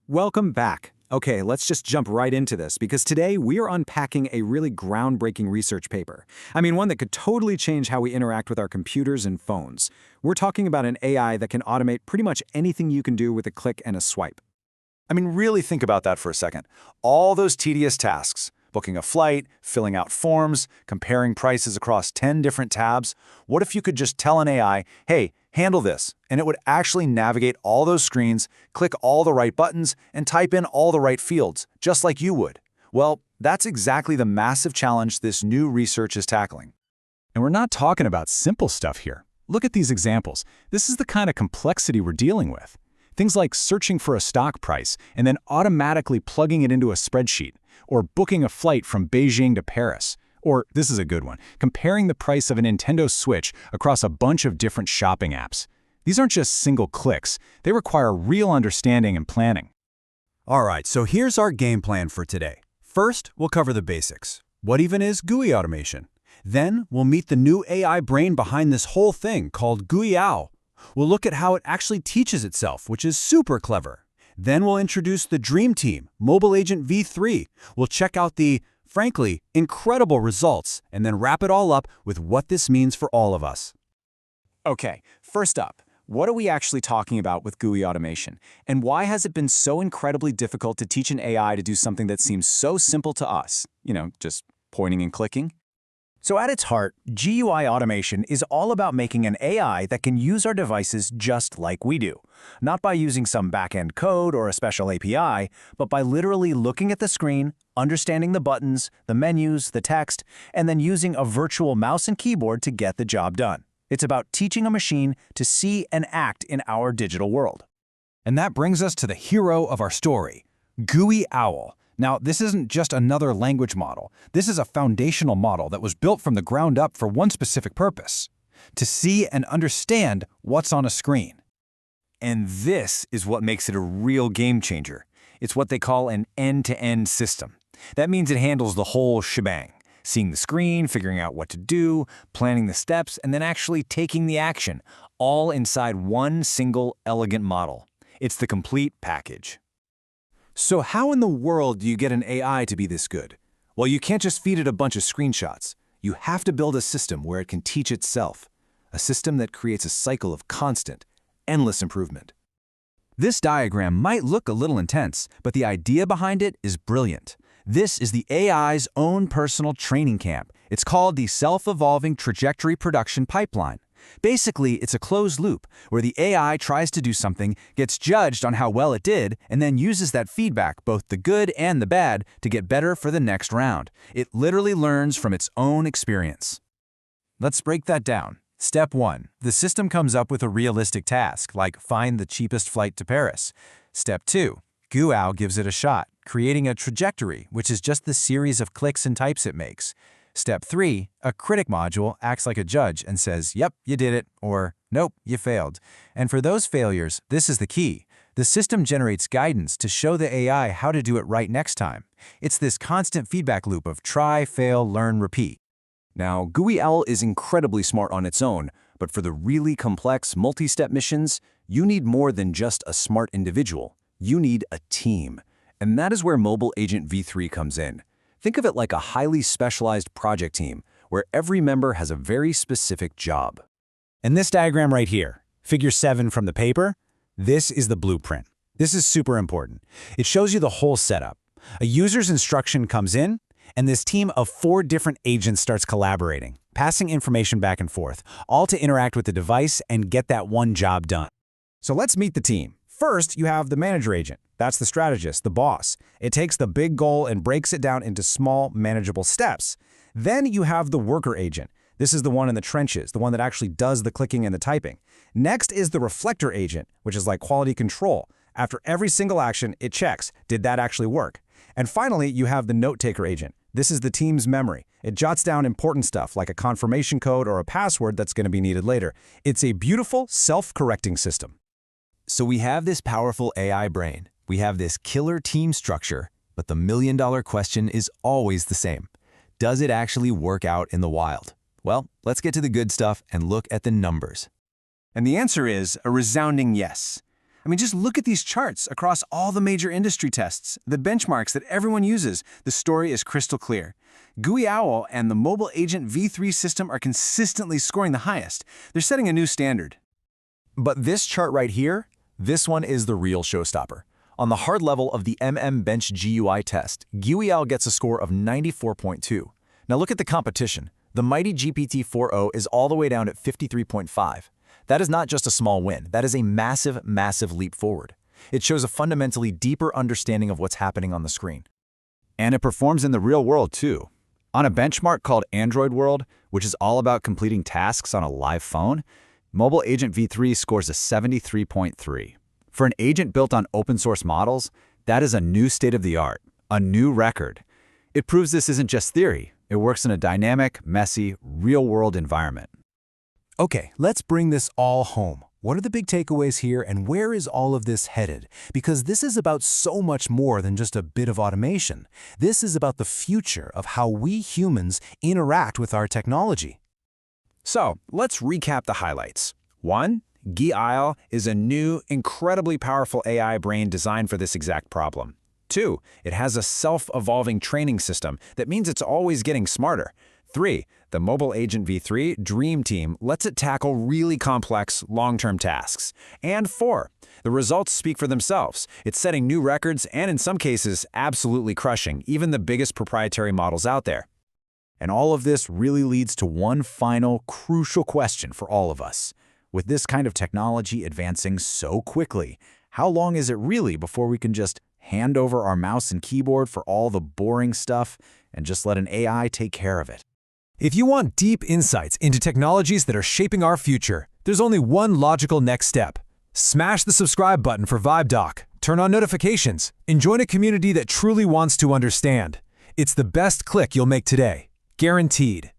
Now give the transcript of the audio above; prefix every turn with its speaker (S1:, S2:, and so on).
S1: Welcome back. Okay, let's just jump right into this because today we are unpacking a really groundbreaking research paper. I mean, one that could totally change how we interact with our computers and phones. We're talking about an AI that can automate pretty much anything you can do with a click and a swipe.
S2: I mean, really think about that for a second. All those tedious tasks, booking a flight, filling out forms, comparing prices across 10 different tabs. What if you could just tell an AI, hey, handle this, and it would actually navigate all those screens, click all the right buttons, and type in all the right fields, just like you would? Well, that's exactly the massive challenge this new research is tackling.
S3: And we're not talking about simple stuff here. Look at these examples. This is the kind of complexity we're dealing with. Things like searching for a stock price and then automatically plugging it into a spreadsheet, or booking a flight from Beijing to Paris. Or, this is a good one, comparing the price of a Nintendo Switch across a bunch of different shopping apps. These aren't just single clicks, they require real understanding and planning.
S4: All right, so here's our game plan for today. First, we'll cover the basics. What even is GUI automation? Then, we'll meet the new AI brain behind this whole thing called GUI. We'll look at how it actually teaches itself, which is super clever. Then we'll introduce the dream team, Mobile-Agent-v3. We'll check out the, frankly, incredible results, and then wrap it all up with what this means for all of us.
S1: Okay, first up, what are we actually talking about with GUI automation? And why has it been so incredibly difficult to teach an AI to do something that seems so simple to us? Just pointing and clicking?
S5: So at its heart, GUI automation is all about making an AI that can use our devices just like we do. Not by using some back-end code or a special API, but by literally looking at the screen, understanding the buttons, the menus, the text, and then using a virtual mouse and keyboard to get the job done. It's about teaching a machine to see and act in our digital world.
S4: And that brings us to the hero of our story, GUI Owl. Now, this isn't just another language model. This is a foundational model that was built from the ground up for one specific purpose: to see and understand what's on a screen.
S5: And this is what makes it a real game changer. It's what they call an end-to-end system. That means it handles the whole shebang, seeing the screen, figuring out what to do, planning the steps, and then actually taking the action, all inside one single elegant model. It's the complete package.
S1: So how in the world do you get an AI to be this good? Well, you can't just feed it a bunch of screenshots. You have to build a system where it can teach itself. A system that creates a cycle of constant, endless improvement.
S4: This diagram might look a little intense, but the idea behind it is brilliant. This is the AI's own personal training camp. It's called the Self-Evolving Trajectory Production Pipeline. Basically, it's a closed loop where the AI tries to do something, gets judged on how well it did, and then uses that feedback, both the good and the bad, to get better for the next round. It literally learns from its own experience.
S5: Let's break that down. Step 1. The system comes up with a realistic task, like find the cheapest flight to Paris. Step 2. GUI gives it a shot, creating a trajectory, which is just the series of clicks and types it makes. Step 3, a critic module acts like a judge and says, yep, you did it, or nope, you failed. And for those failures, this is the key. The system generates guidance to show the AI how to do it right next time. It's this constant feedback loop of try, fail, learn, repeat.
S1: Now, GUI Owl is incredibly smart on its own, but for the really complex multi-step missions, you need more than just a smart individual. You need a team. And that is where Mobile-Agent-v3 comes in. Think of it like a highly specialized project team, where every member has a very specific job.
S5: And this diagram right here, figure 7 from the paper, this is the blueprint. This is super important. It shows you the whole setup. A user's instruction comes in, and this team of 4 different agents starts collaborating, passing information back and forth, all to interact with the device and get that one job done. So let's meet the team. First, you have the manager agent. That's the strategist, the boss. It takes the big goal and breaks it down into small, manageable steps. Then you have the worker agent. This is the one in the trenches, the one that actually does the clicking and the typing. Next is the reflector agent, which is like quality control. After every single action, it checks, did that actually work? And finally, you have the note-taker agent. This is the team's memory. It jots down important stuff like a confirmation code or a password that's going to be needed later. It's a beautiful, self-correcting system.
S6: So we have this powerful AI brain. We have this killer team structure, but the million-dollar question is always the same. Does it actually work out in the wild? Well, let's get to the good stuff and look at the numbers.
S5: And the answer is a resounding yes.
S1: I mean, just look at these charts across all the major industry tests, the benchmarks that everyone uses. The story is crystal clear. GUI and the Mobile-Agent-v3 system are consistently scoring the highest. They're setting a new standard.
S2: But this chart right here, this one is the real showstopper. On the hard level of the Bench GUI test, GUI gets a score of 94.2. Now look at the competition. The mighty GPT-4o is all the way down at 53.5. That is not just a small win, that is a massive, massive leap forward. It shows a fundamentally deeper understanding of what's happening on the screen.
S3: And it performs in the real world, too. On a benchmark called Android World, which is all about completing tasks on a live phone, Mobile-Agent-v3 scores a 73.3. For an agent built on open-source models, that is a new state-of-the-art, a new record. It proves this isn't just theory. It works in a dynamic, messy, real-world environment.
S5: Okay, let's bring this all home. What are the big takeaways here, and where is all of this headed? Because this is about so much more than just a bit of automation. This is about the future of how we humans interact with our technology.
S1: So, let's recap the highlights. 1. GUI is a new, incredibly powerful AI brain designed for this exact problem. 2. It has a self-evolving training system that means it's always getting smarter. 3. The Mobile-Agent-v3 Dream Team lets it tackle really complex, long-term tasks. And 4. The results speak for themselves. It's setting new records and, in some cases, absolutely crushing even the biggest proprietary models out there.
S3: And all of this really leads to one final, crucial question for all of us. With this kind of technology advancing so quickly, how long is it really before we can just hand over our mouse and keyboard for all the boring stuff and just let an AI take care of it?
S7: If you want deep insights into technologies that are shaping our future, there's only one logical next step. Smash the subscribe button for VibeDoc, turn on notifications, and join a community that truly wants to understand. It's the best click you'll make today. Guaranteed.